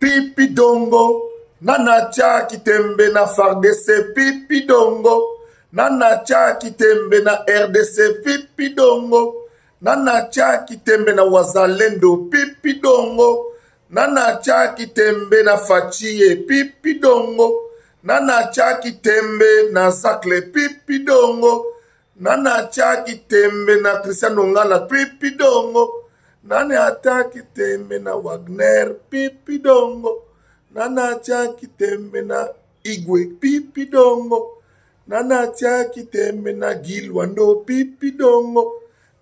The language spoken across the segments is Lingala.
pipi dongo. Nana cha kitembe na FARDC pipi dongo. Nana cha kitembe na RDC pipi dongo. Nana cha kitembe na Wazalendo pipi dongo. Nana cha kitembe na Fachie pipi dongo. Nana cha kitembe na Zakle pipi dongo. Nana cha kitembe na Cristiano Ngala pipi dongo. Nana cha kitembe na Wagner pipi dongo. Nana cha kitembe na Igwe pipi dongo. Nana cha kitembe na Gilwando pipi dongo.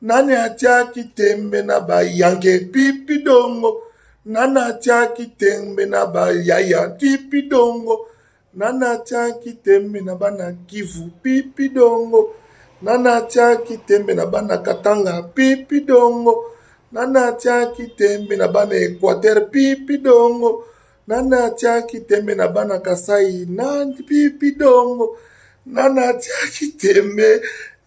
Nana cha kitembe na Bayanke pipi dongo. Nana cha kitembe na Bayaya pipi dongo. Nana cha kitembe na bana Kivu pipi dongo. Nana cha kitembe na bana Katanga pipi dongo. Nana cha kitembe na bana Equateur pipi dongo. Nana cha kitembe na bana Kasai na pipi dongo. Nana cha kitembe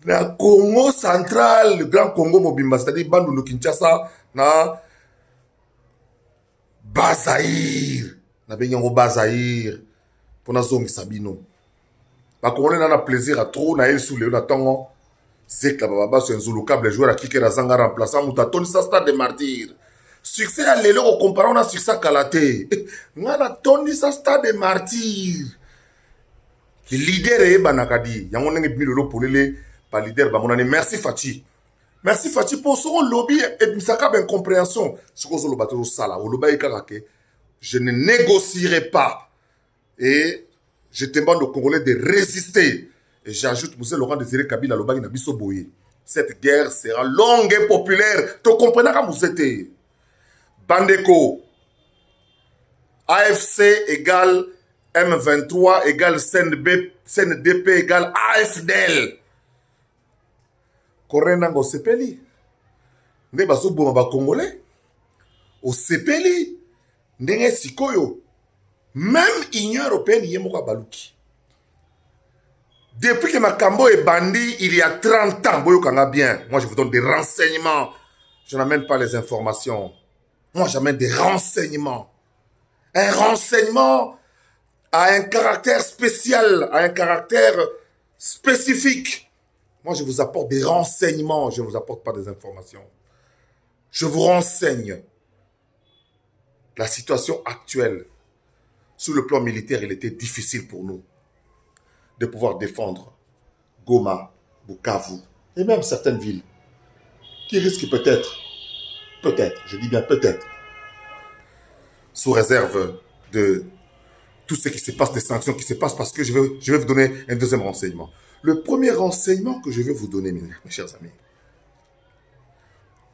na Congo Central, le Grand Congo Mobimba, c'est-à-dire Bandundu Kinshasa na Bazaïr. Na benyango Bazaïr. Pour na zongi Sabino. Ba Congolais na plaisir à trop na el sous le na tongo. C'est que baba so nzulu câble joueur à Kike na zanga remplaçant Mutaton sa stade de martyr. Succès à l'élo au comparant na succès à Kalaté. Ngana Tony sa stade de martyr. Qui leader est banakadi. Yango nenge bimilo pour les par leader bamonani. Merci Fachi. Merci Fachi pour son lobby et bisaka ben compréhension. Ce que zo lo bateau sala o loba ikarake. Je ne négocierai pas. Et je demande aux Congolais de résister. Et j'ajoute, M. Laurent Désiré Kabila, Lobagi Nabiso Boye. Cette guerre sera longue et populaire. Tu comprends quand vous êtes. Bandeko. AFC égale M23 égale CNDP égale AFDL. Korenango Sepeli. Nde baso boma ba Congolais. Au Sepeli. Ndenge sikoyo. Même l'Union européenne y est moko baluki. Depuis que Makambo est bandit, il y a 30 ans, boyo kanga bien. Moi, je vous donne des renseignements. Je n'amène pas les informations. Moi, j'amène des renseignements. Un renseignement a un caractère spécial, a un caractère spécifique. Moi, je vous apporte des renseignements. Je ne vous apporte pas des informations. Je vous renseigne. La situation actuelle, sur le plan militaire, il était difficile pour nous de pouvoir défendre Goma, Bukavu et même certaines villes qui risquent peut-être, je dis bien peut-être, sous réserve de tout ce qui se passe, des sanctions qui se passent, parce que je vais vous donner un deuxième renseignement. Le premier renseignement que je vais vous donner, mes chers amis,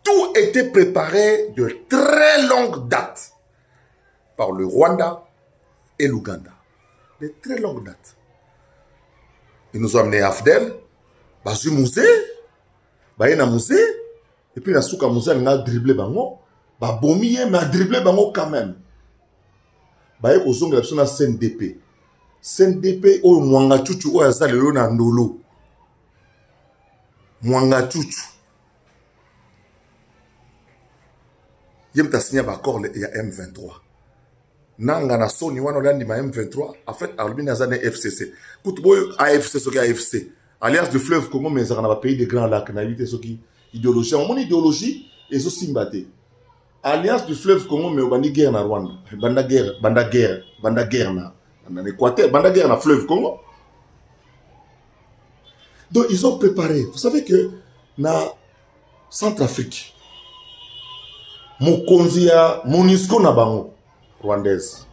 tout était préparé de très longue date par le Rwanda et l'Ouganda. De très longue date. Ils nous ont amené à Afdel, Bazu Mouzé, Bayena Mouzé, et puis Nasuka Mouzé, il a dribblé Bango, Babomiye, mais a dribblé Bango quand même. Baye Ozong, il a CNDP. CNDP, oh, Mwanga Chuchu, oh, Yazal, le Lona Ndolo. Mwanga Chuchu. Yem ta signé d'accord, il y a M23. Nanga na Sony wana olandi ma M23 en fait Albin Azane FCC Koutboy AFC soki AFC Alliance du fleuve Congo mais ça na pays de Grands Lacs na éviter soki idéologie mon idéologie et so simbate Alliance du fleuve Congo mais obandi guerre na Rwanda banda guerre na Équateur banda guerre na fleuve Congo. Donc ils ont préparé, vous savez que na Centrafrique Mokonzi ya MONUSCO na bango rwandaise.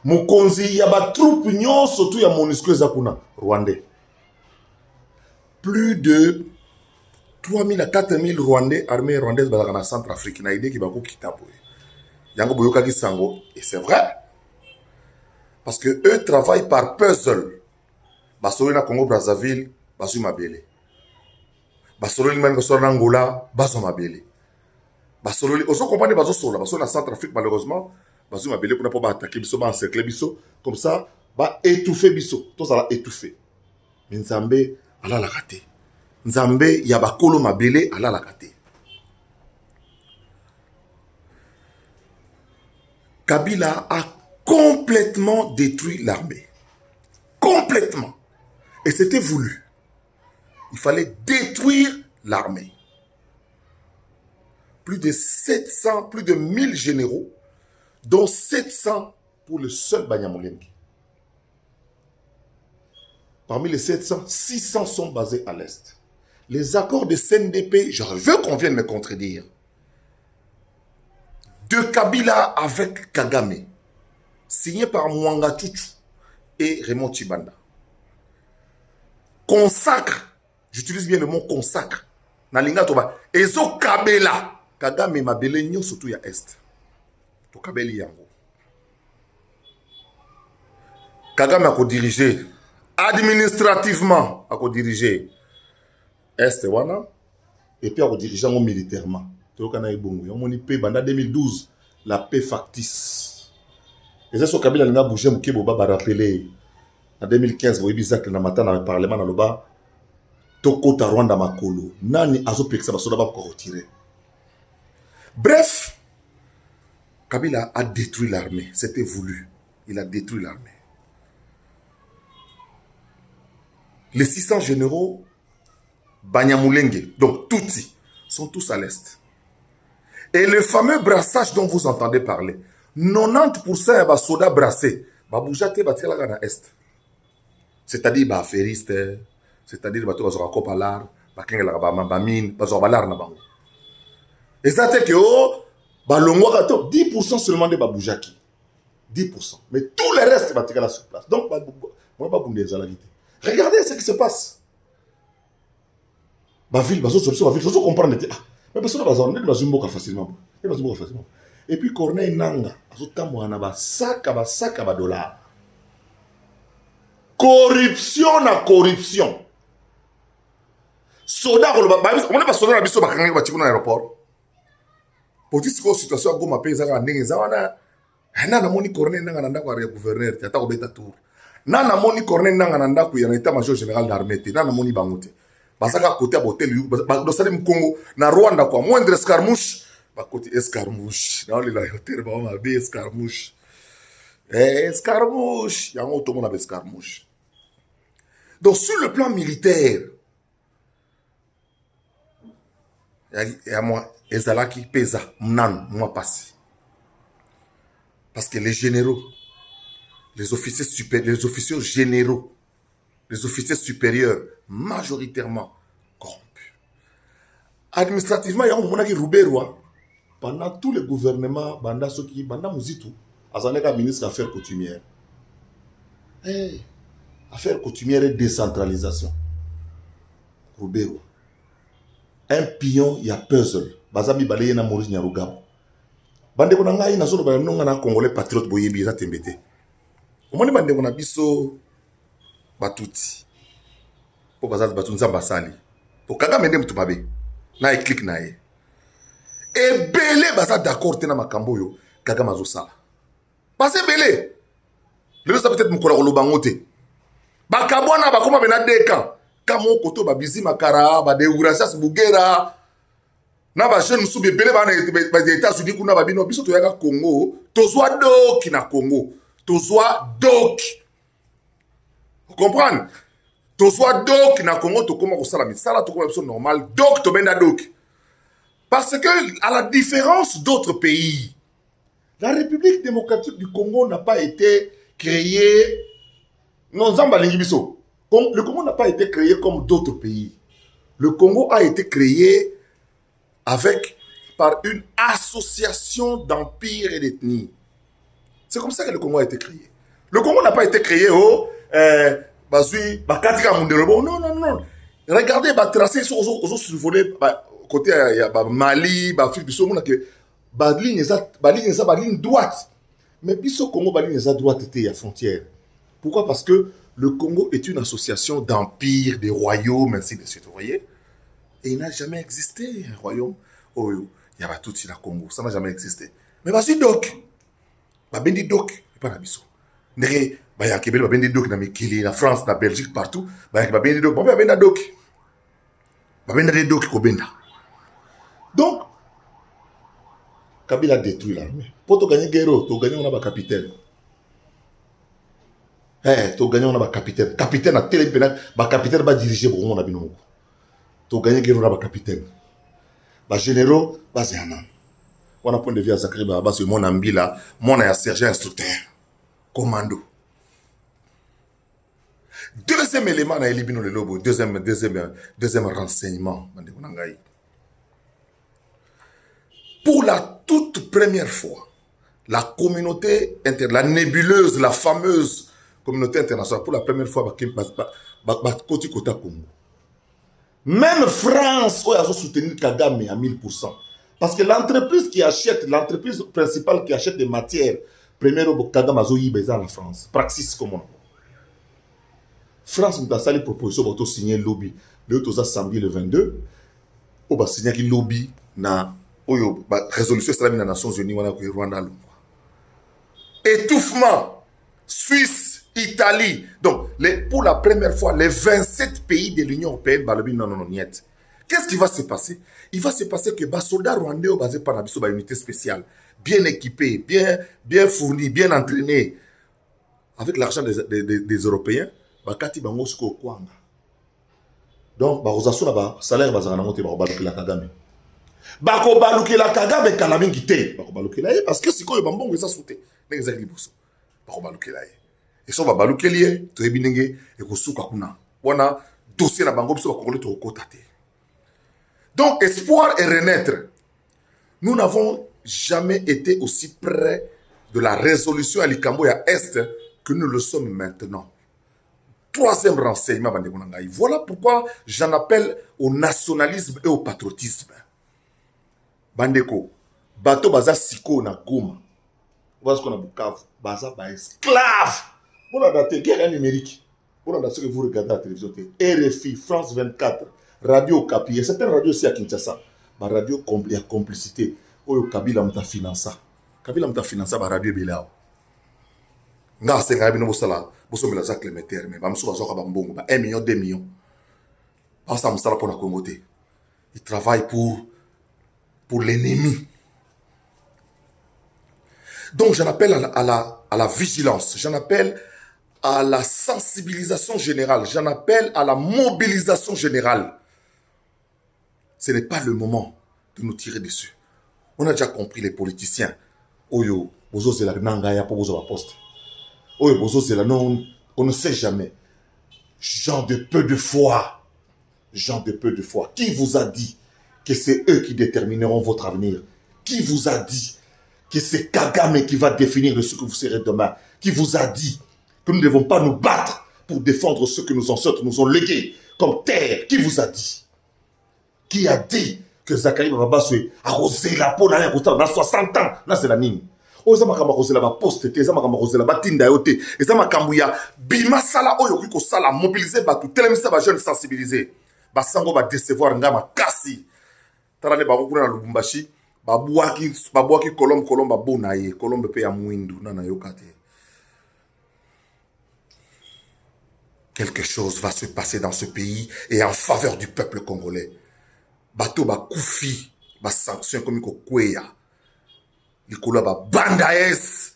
Mokonzi ya ba troupe nyonso tu ya MONUSCO ezakuna rwandais. Plus de 3000 à 4000 rwandais armée rwandaise bazaka na Centrafrique na idée ki bako kitapo. Yango boyoka ki sango et c'est vrai. Parce que eux travaillent par puzzle. Basolo na Congo Brazzaville, basu mabele. Basolo ni mango sora Angola, basu mabele. Basolo oso comprendre baso sola, baso na Centrafrique malheureusement, basu mabele pour ne pas attaquer biso, ba encercler biso, comme ça, ba étouffer biso, tout ça va étouffer. Mais Nzambe ala la raté. Nzambe ya bakolo mabele ala la raté. Kabila a complètement détruit l'armée. Complètement. Et c'était voulu. Il fallait détruire l'armée. Plus de 700, plus de 1000 généraux, dont 700 pour le seul Banyamulenge. Parmi les 700, 600 sont basés à l'Est. Les accords de CNDP, je veux qu'on vienne me contredire, de Kabila avec Kagame, signé par Mwanga Tutu et Raymond Tshibanda, consacre, j'utilise bien le mot consacre, Nalinga Toba, Ezo Kabela, Kagame Mabele Nyo surtout ya Est. To Kabeli Yango. Kagame a dirigé administrativement, a dirigé Est wana, et puis a dirigé militairement. On a paix pendant 2012, la paix factice. Et c'est ce que Kabila a bougé, Moukébo a rappelé en 2015, vous voyez, Zak, dans le Parlement, dans le bas, Toko Rwanda Makolo, Nani Azo Peksa, Basoda Bab retirer. Bref, Kabila a détruit l'armée, c'était voulu. Il a détruit l'armée. Les 600 généraux, Banyamulenge, donc Tutsi, sont tous à l'Est. Et le fameux brassage dont vous entendez parler, 90% de soldats brassés, Baboujate Batiala à l'Est. C'est-à-dire les affairistes, c'est-à-dire les Kopalar, Bamine, Bazobalar Nabango. Et ça fait que 10% seulement de Baboujaki. 10%. Mais tout le reste va tirer sur place. Donc, moi, je vais regardez ce qui se passe. Ma ville, je comprends. Mais parce que on est facilement. Et puis, Corneille Nanga, sac $. Corruption na corruption. Soda, on n'est pas soda, on est pas dans l'aéroport. Pour dire que situation Goma pesa ka ndenge zawana na moni Corneille Nanga nanda kwa gouverneur ta ko beta tour. Na moni Corneille Nanga nanda ku ya état major général d'armée te na moni bangote. Basaka côté à hôtel do salim Congo na Rwanda kwa moindre escarmouche ba côté escarmouche na le la hôtel ba ma be escarmouche. Escarmouche, yango to mona escarmouche. Donc sur le plan militaire, et à moi, Ezalaki pesa, mnan, moi passé. Parce que les généraux, les officiers supérieurs, les officiers généraux, les officiers supérieurs, majoritairement corrompus. Administrativement, il y a un moment qui Rouberwa, pendant tous les gouvernements, pendant Mouzitou, Azaneka ministre d'Affaires coutumières. Affaires coutumières et décentralisation. Rouberwa. Un pion, il y a puzzle. Bazami balaye na Maurice Nyarugabo. Bande ko nanga ina solo ba nonga na congolais patriote boyebi za tembete. Omoni bande ko na biso batuti. Po bazali batunza basali. Po Kagame ndem tubabe. Na e click na ye. E belé baza d'accord te na makambo yo Kagame azo sala. Passé belé. Le ça peut-être mukora ko lobangote. Bakabwana bakoma bena deka. Kamo koto ba bizi makara ba de urasas bugera. Na ba jeune musu bebele ba na États-Unis kuna ba bino biso to yaka Congo tozwa doki na Congo tozwa doki. Vous comprenez? Tozwa doki na Congo to koma ko sala misala to koma biso normal doki to benda doki. Parce que à la différence d'autres pays, la République démocratique du Congo n'a pas été créée non zamba lingi biso. Le Congo n'a pas été créé comme d'autres pays. Le Congo a été créé par une association d'empires et d'ethnies. C'est comme ça que le Congo a été créé. Le Congo n'a pas été créé non, non, non. Regardez, tracé aux survolés, côté Mali, ligne droite. Mais biso Congo, ligne droite était à frontière. Pourquoi? Parce que le Congo est une association d'empires, de royaumes, ainsi de suite, vous voyez? Et il n'a jamais existé un royaume. Oh, il y a tout sur le Congo, ça n'a jamais existé. Mais vas-y, doc. Bendi doc, pas la biso. Nere, il y a Québec, bendi doc, dans Mikili, la France, la Belgique, partout. Il y a bendi doc, bendi doc. Bendi doc, kobenda. Donc, Kabila détruit l'armée. Pour te gagner guerre, tu gagnes on a un capitaine. Tu gagnes on a un capitaine. Capitaine a télé pénal, capitaine va diriger pour mon abino. Tu gagnes guerre on a un capitaine. Généraux, c'est un an. On a point de vue à Zakri, c'est mon ambila, mon sergent instructeur, commando. Deuxième élément, on a éliminé le lobo. Deuxième renseignement. Pour la toute première fois, la communauté la nébuleuse, la fameuse communauté internationale, pour la première fois, côté Congo. Même France, a soutenu Kagame à 1000%. Parce que l'entreprise l'entreprise principale qui achète des matières premières au Kagame a la France. Praxis comme on. France nous a salé proposition pour signer le lobby. Le 2 samedi le 22. On va signer le lobby na résolution islamique des Nations Unies Rwanda. Étouffement. Suisse, Italie. Donc, pour la première fois, les 27 pays de l'Union européenne, non, niet. Qu'est-ce qui va se passer? Il va se passer que les soldats rwandais basés par la unité spéciale, bien équipés, bien fournis, bien entraînés, avec l'argent des Européens, bakati bango siko kwanga. Donc, barozasu na salaire bazana monte barobaluki la Kagame. Barobaluki la Kagame kalamingi te. Barobaluki la parce que siko bambongo eza souté. N'exagère liboso. Barobaluki la et so babaluki lié, to ebinenge e kosuka kuna. Wana dossier na bango biso bakongolais to kotate. Donc, espoir et renaître. Nous n'avons jamais été aussi près de la résolution à l'Ikamboya Est que nous le sommes maintenant. Troisième renseignement, voilà pourquoi j'en appelle au nationalisme et au patriotisme. Bandeko, bateau baza siko na Goma. Voilà ce qu'on a Bukavu. Baza ba esclave. Voilà la guerre numérique. Voilà ce que vous regardez à la télévision. RFI, France 24, Radio Kapi. Il y a certaines radios aussi à Kinshasa. Ma radio il y a complicité. Oyo Kabila mta finança. Kabila mta finança ba radio Bilao. Nga senga bino bosala. Boso mela Jacques Lemeter mais ba mso bazoka ba mbongo ba 1 million 2 millions. Pas ça msala pour la Congo. Il travaille pour l'ennemi. Donc j'en appelle à la vigilance, j'en appelle à la sensibilisation générale, j'en appelle à la mobilisation générale. Ce n'est pas le moment de nous tirer dessus. On a déjà compris les politiciens. Oyo, bozo zela nangaya pour bozo poste. Oyo, bozo zela non, on ne sait jamais. Gens de peu de foi. Gens de peu de foi. Qui vous a dit que c'est eux qui détermineront votre avenir? Qui vous a dit que c'est Kagame qui va définir ce que vous serez demain? Qui vous a dit que nous ne devons pas nous battre pour défendre ce que nos ancêtres nous ont légué comme terre? Qui vous a dit? Qui a dit que Zakari Babaswe a rosé la peau dans 60 ans? Là, c'est la ligne. Oh, ça m'a rosé la poste, ça m'a rosé la batinda yote, et ça m'a kambouya. Bima sala oyo kiko sala mobiliser batu, telemisa ba jeune sensibiliser. Ba sango ba décevoir ngama kasi. Tarane ba kokuna na Lubumbashi. Babouaki kolombe babonaye kolombe pe ya mwindu nana yokate. Quelque chose va se passer dans ce pays et en faveur du peuple congolais. Bato ba koufi ba sanction comme ko kweya. Likolo ba bandaes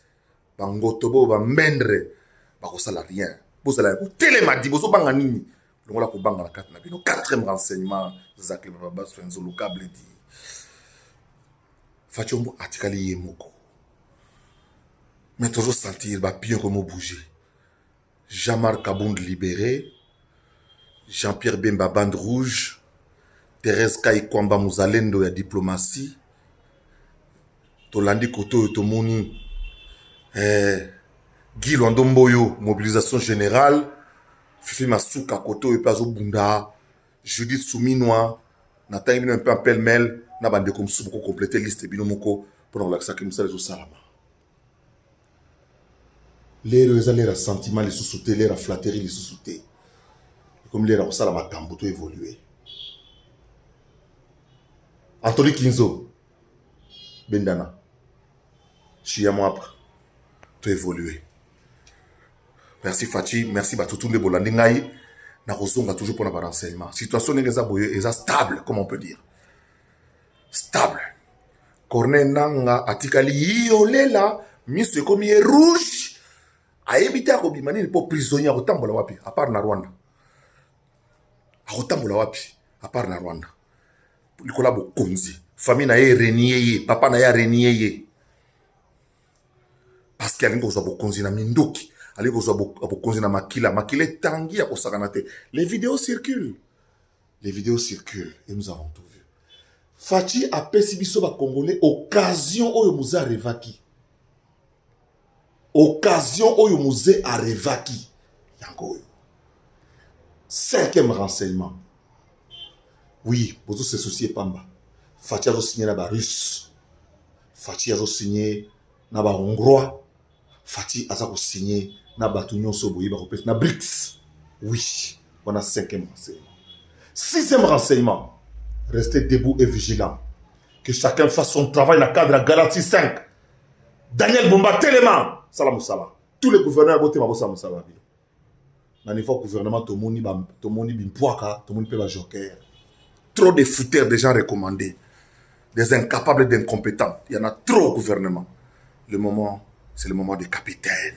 ba ngotobo ba mendre ba ko sala rien. Bozala ko télémadi bozo banga nini. Longola ko banga la carte na bino. Quatrième renseignement Zakli Baba Swenzo le câble dit. Fachombo atikali yemoko. Mais toujours sentir bah bien comme bouger. Jean-Marc Kabound libéré. Jean-Pierre Bemba bande rouge. Thérèse Kaikwamba Mouzalendo ya diplomatie. Tolandi Koto Tomoni. Guy Lwandomboyo mobilisation générale. Fifi Masuka Koto et Pazo Bunda. Judith Souminois. Nathan un peu en pêle-mêle. Na bande comme ça pour compléter liste binomoko pour la sac ça les salama. Les sentiments les sous-soutés, les flatteries les sous-soutés. Comme les salama kambo to évoluer. Anthony Kinzo Bendana. Chiamwap to évoluer. Merci Fati, merci Batutu de Bolandingaï. Na rozonga toujours pour notre renseignement. Situation n'est pas stable, comme on peut dire. Stable. Corneille Nanga atikali yolela miso ekomi rouge ayebite akobima nini po prisonnier akotambola wapi à part na Rwanda akotambola wapi à part na Rwanda likola bokonzi famille na ye renier ye papa na ye renier ye parce que alingi kozwa bokonzi na minduki alingi kozwa bokonzi na makila etangi ya kosakana te. Les vidéos circulent et nous avons tout vu. Fachi apesi biso ba Congolais occasion oyo muze arevaki. Occasion oyo muze arevaki. Yango. Cinquième renseignement. Oui, bozo se soucier pamba. Fachi a signé na ba russe. Fachi a signé na ba hongrois. Fachi a signé na ba Union Soboyi ba na BRICS. Oui, on a cinquième renseignement. Sixième renseignement. Restez debout et vigilant. Que chacun fasse son travail dans le cadre de la Galaxie 5. Daniel Bumba, Téléman, Salam Moussala. Tous les gouverneurs ont voté Salam Moussala. Dans le niveau gouvernement, tout le monde bimpoaka, tout le monde peut la joker. Trop de fouteurs, des gens recommandés. Des incapables d'incompétents. Il y en a trop au gouvernement. Le moment, c'est le moment des capitaines.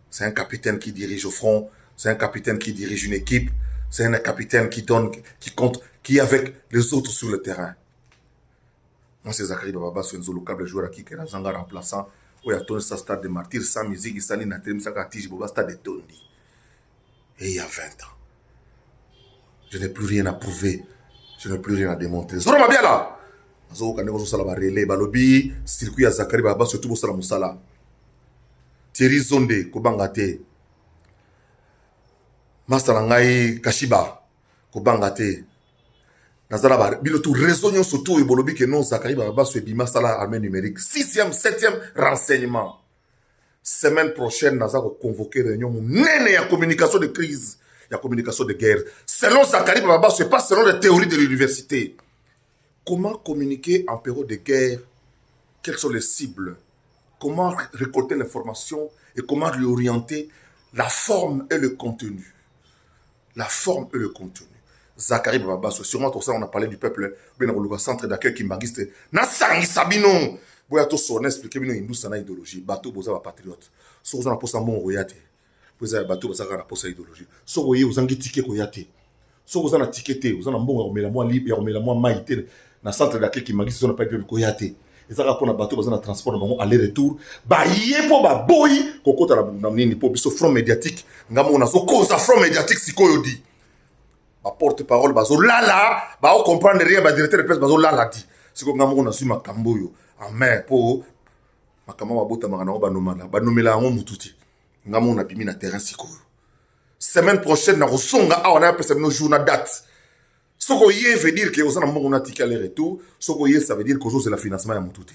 C'est un capitaine qui dirige au front. C'est un capitaine qui dirige une équipe. C'est un capitaine qui donne, qui compte, qui est avec les autres sur le terrain. Moi, c'est Zachary Bababa, c'est un zolocable joueur qui est un remplaçant. Où il y a tourné sa stade de martyr, sans musique, il s'allie dans le stade de Tondi. Et il y a 20 ans. Je n'ai plus rien à prouver. Je n'ai plus rien à démontrer. Zoro Mabiala! Zoro Kane Gozo Salaba Relais, Balobi, circuit à Zachary Bababa, surtout pour Salam Moussala. Thierry Zonde, Kobangate. Masalangai Kashiba, Kobangate. Nazala bilotou raisonnions surtout et bolobi que non Zachary Bababa soit bima sala armée numérique. 6e, 7e renseignement. Semaine prochaine, nous allons convoquer réunion nene ya communication de crise, ya communication de guerre. Selon Zachary Bababa, ce n'est pas selon les théories de l'université. Comment communiquer en période de guerre? Quelles sont les cibles? Comment récolter l'information et comment lui orienter la forme et le contenu? La forme et le contenu. Zachary Bababa, sûrement tout ça, on a parlé du peuple, le centre d'accueil qui m'agiste. Nasangi Sabino! Boya to son expliquer bino hindu sana idéologie. Bateau boza ba patriote. So vous en posa mon royate. Boza bateau boza na posa idéologie. So voyez vous angi ticket koyate. So vous en a ticketé, vous en mbonga omela moi libre, omela moi maïté na centre d'accueil qui m'agiste on pas bien koyate. Et ça rapporte na bateau boza na transport bango aller-retour. Ba yepo ba boy kokota na nini po biso front médiatique. Ngamo na so cause front médiatique sikoyo di. Ba porte-parole bazo lala, ba o comprendre rien ba directeur de presse bazo lala di. Siko ngamo na su makambo yo. Mais pour makambo mabota makana banomala banomela ngo mututi. Ngamo na bimi na terrain sikoyo. Semaine prochaine na rosonga a on a appelé ça nos jours na date. Soko yé veut dire que osana mbongo na tika aller retour, soko yé ça veut dire que c'est le financement ya mututi.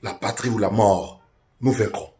La patrie ou la mort, nous vaincrons.